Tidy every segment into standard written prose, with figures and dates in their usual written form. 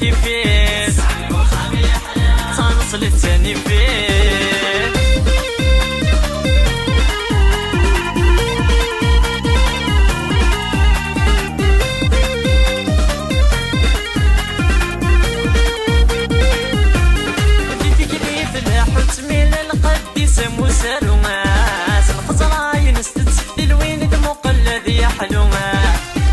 مراتي فيه تنصل التاني فيه مسرومات الخزراين استتسدل وين دمقلد يحلوما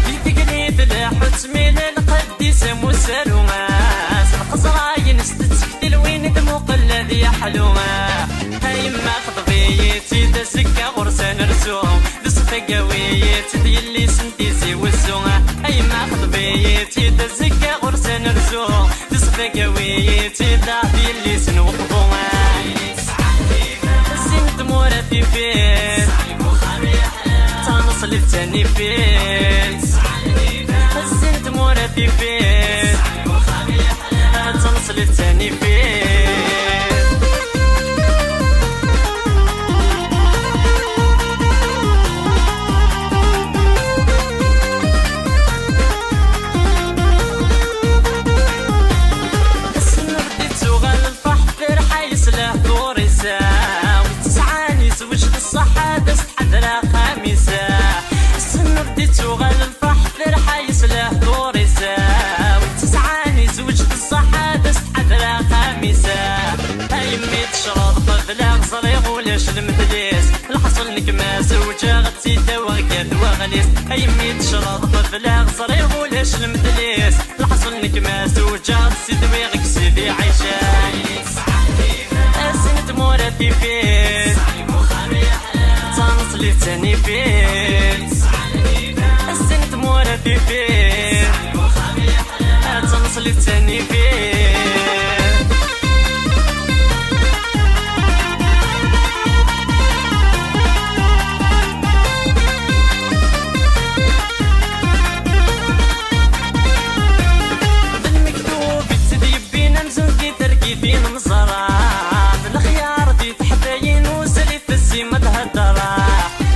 في تقليد الحوت من القديس مسرومات الخزراين استتسدل وين دمقلد يحلوما هاي ما خطبيتي دزكا غرسان رسوم دصفقا ويت ديالي سنتيسي والزوما هاي ما خطبيتي دزكا غرسان رسوم دصفقا ويت ديالي سنوقفوما مراتي فيه تنصل التاني فيه الزنت مراتي فيه تنصل التاني فيه السن رديتو غال الفرح فرحة يسلح دوريسا الصحة دست حدرا خامسة السن رديتو غال الفرح فرحة يسلح دوريسة وتسعاني زوجت الصحة دست حدرا خامسة هاي ميت شرط قبلا غصريغ ولاش المثليس الحصل نكماس وجاغتي دواقات وغليس هاي ميت شرط قبلا غصريغ ولاش المثليس الحصل نكماس وجاغتي دواقك سيدي عايشة السنة مراتي فيه تنصل التاني فيه السنة مراتي فيه تنصل التاني فيه بالمكتوب تديب بينا مزوجي تركيبين مصرا بالخيار دي تحداين وسلي في السيمة تهدرا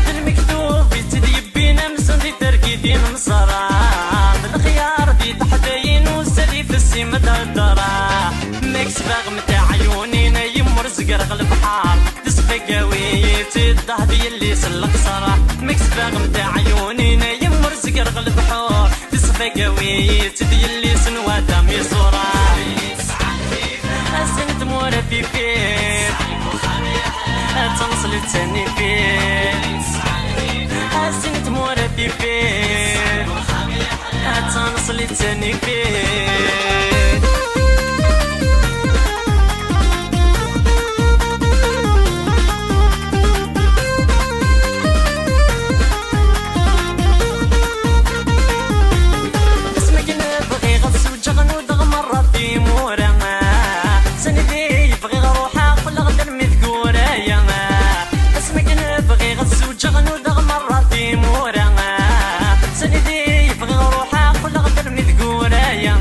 بالمكتوب تديب بينا مزوجي تركيبين مصرا بالخيار دي تحداين وسلي في السيمة تهدرا ميكس باغ متاع عيونينا يمر زقرق البحار دسفق قويت الضهدي اللي سلق صرا ميكس باغ متاع عيونينا يمر زقرق البحار دسفق قويت دي اللي سنواتا ميصورا السنة مراتي فيه تنصل التاني فيه السنة مراتي فيه تنصل التاني فيه اسمك نبغي غص وجغن ودغ مراتي مورا سندي يبغي روحه كل غدر مذكورة يا اسمك نبغي غص وجغن ودغ مراتي مورا سندي يبغي روحه كل غدر مذكورة يا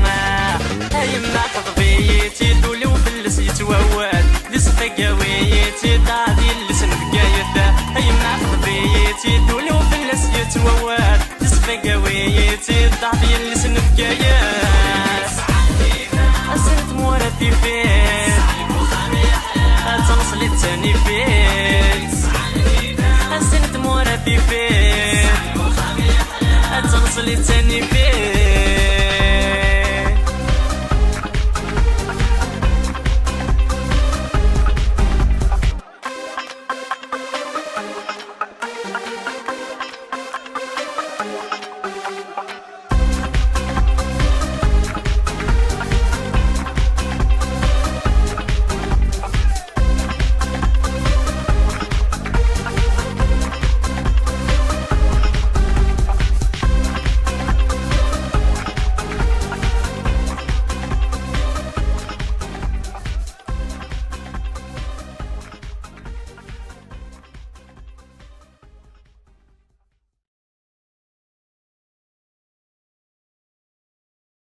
هاي ما خطبيتي دولي وفلس يتوهد لصفق قويتي دادي اللي سنبقايته هاي ما خطبيتي دولي وفلس يتوهد لصفق قويتي دادي اللي سنبقايته السنة مراتي فيه تنصل التاني فيه السنة مراتي فيه تنصل التاني فيه